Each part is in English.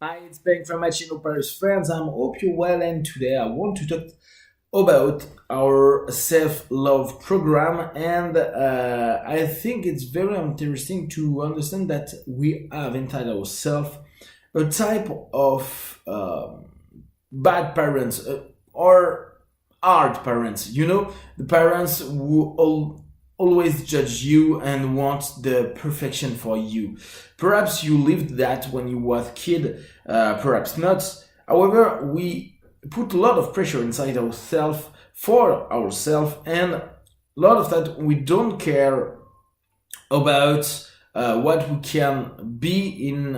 Hi, it's Ben from HnO Paris, friends. I hope you're well, and today I want to talk about our self-love program. And I think it's very interesting to understand that we have inside ourselves a type of bad parents or hard parents. The parents who always judge you and want the perfection for you. Perhaps you lived that when you was a kid, perhaps not. However, we put a lot of pressure inside ourselves for ourselves, and a lot of that we don't care about what we can be in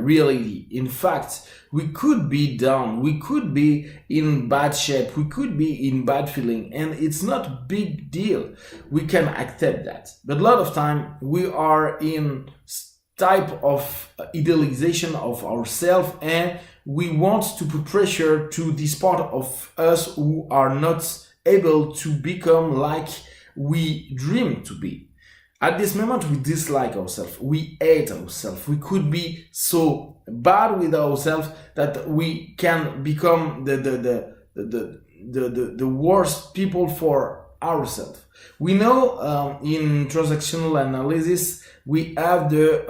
reality. In fact, we could be down, we could be in bad shape, we could be in bad feeling, and it's not a big deal. We can accept that. But a lot of time we are in type of idealization of ourselves, and we want to put pressure to this part of us who are not able to become like we dream to be. At this moment, we dislike ourselves, we hate ourselves, we could be so bad with ourselves that we can become the worst people for ourselves. We know in transactional analysis, we have the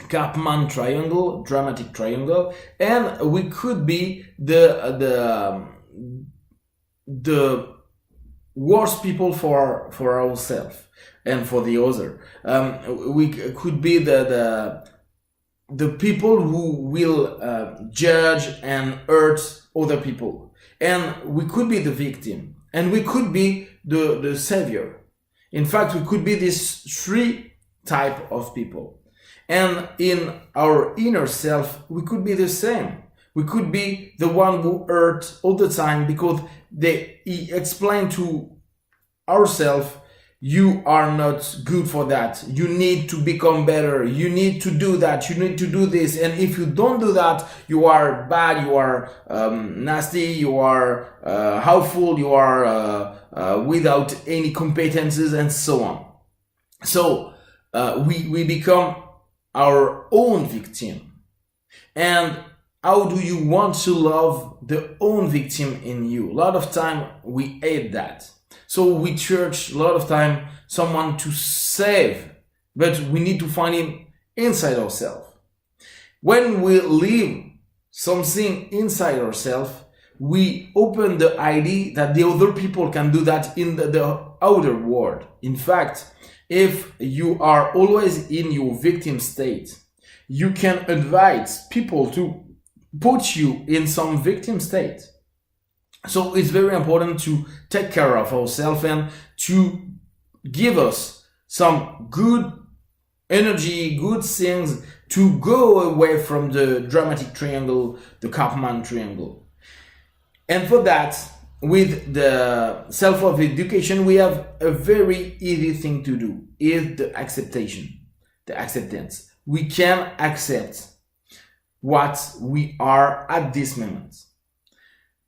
Karpman triangle, dramatic triangle, and we could be the worst people for ourselves and for the other. We could be the people who will judge and hurt other people, and we could be the victim, and we could be the savior. In fact, we could be these three type of people, and in our inner self we could be the same. We could be the one who hurt all the time because they explain to ourselves, you are not good for that, you need to become better, you need to do that, you need to do this, and if you don't do that, you are bad, you are nasty, you are harmful, you are without any competences, and so on. So we become our own victim. And how do you want to love the own victim in you? A lot of time we hate that. So we search a lot of time someone to save, but we need to find him inside ourselves. When we leave something inside ourselves, we open the idea that the other people can do that in the outer world. In fact, if you are always in your victim state, you can advise people to put you in some victim state. So it's very important to take care of ourselves and to give us some good energy, good things to go away from the dramatic triangle, the Karpman triangle. And for that, with the self-love education, we have a very easy thing to do, is the acceptance. We can accept what we are at this moment.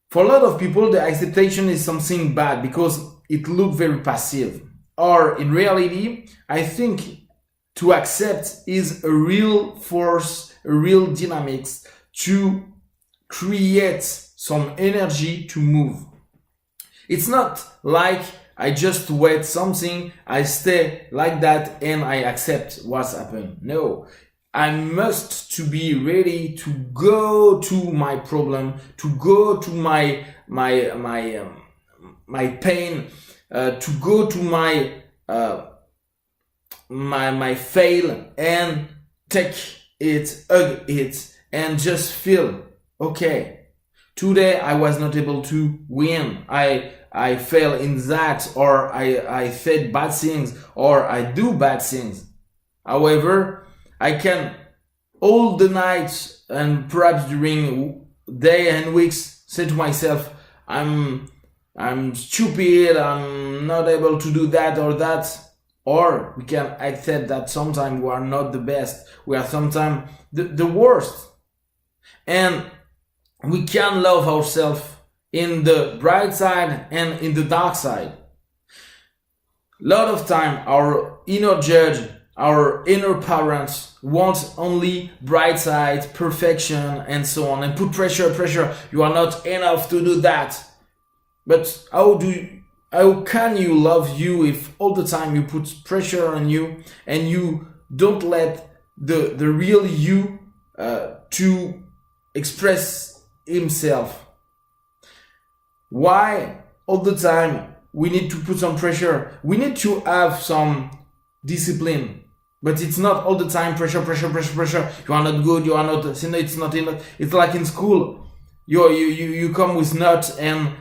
For a lot of people, the acceptation is something bad because it looks very passive. Or in reality, I think to accept is a real force, a real dynamics to create some energy to move. It's not like I just wait something, I stay like that and I accept what's happened. No. I must to be ready to go to my problem, to go to my pain, to go to my fail and take it, hug it, and just feel okay. Today I was not able to win. I fail in that, or I said bad things, or I do bad things. However, I can all the nights and perhaps during day and weeks say to myself, I'm stupid, I'm not able to do that or that. Or we can accept that sometimes we are not the best, we are sometimes the worst. And we can love ourselves in the bright side and in the dark side. A lot of time our inner judge, our inner parents want only bright side, perfection, and so on, and put pressure. You are not enough to do that. But how can you love you if all the time you put pressure on you and you don't let the real you to express himself? Why all the time we need to put some pressure? We need to have some discipline, but it's not all the time pressure. You are not good, you are not, it's not enough. It's like in school, you come with nuts and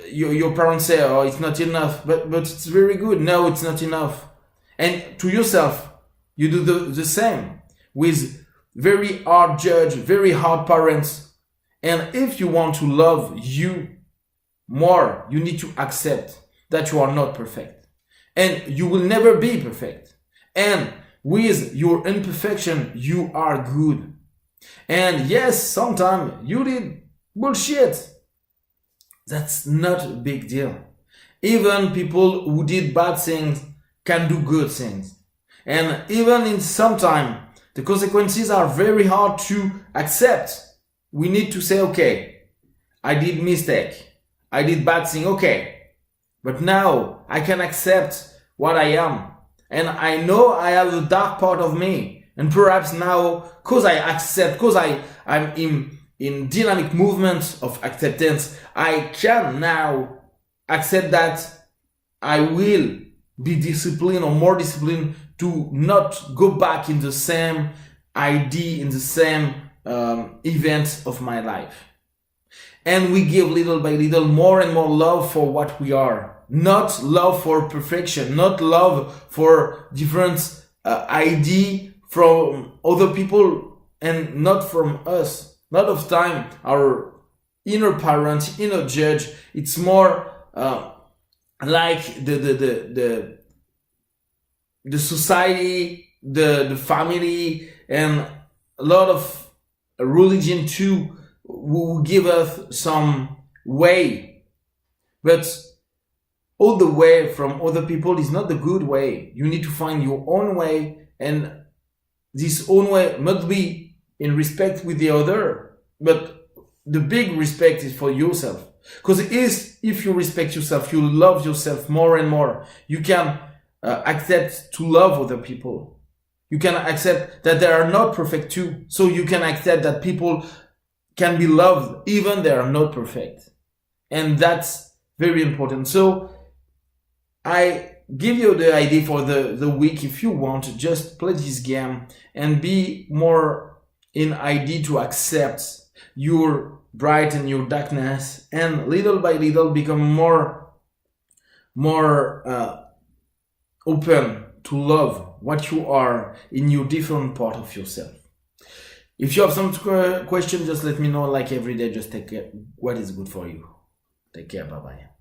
your parents say, oh, it's not enough, but it's very good. No, it's not enough. And to yourself, you do the same with very hard judge, very hard parents. And if you want to love you more, you need to accept that you are not perfect. And you will never be perfect. And with your imperfection, you are good. And yes, sometimes you did bullshit. That's not a big deal. Even people who did bad things can do good things. And even in some time, the consequences are very hard to accept. We need to say, okay, I did mistake. I did bad thing, okay. But now I can accept what I am. And I know I have a dark part of me. And perhaps now, because I accept, because I'm in dynamic movement of acceptance, I can now accept that I will be disciplined or more disciplined to not go back in the same idea, in the same events of my life. And we give little by little more and more love for what we are. Not love for perfection, not love for different idea from other people and not from us. A lot of time, our inner parent, inner judge, it's more like the society, the family, and a lot of religion too will give us some way. But all the way from other people is not the good way. You need to find your own way, and this own way must be in respect with the other, but the big respect is for yourself. Because if you respect yourself, you love yourself more and more. You can accept to love other people. You can accept that they are not perfect too. So you can accept that people can be loved even they are not perfect. And that's very important. So I give you the idea for the week. If you want to just play this game and be more in idea to accept your bright and your darkness, and little by little become more open to love what you are in your different part of yourself. If you have some question, just let me know. Like every day, just take care what is good for you. Take care. Bye bye.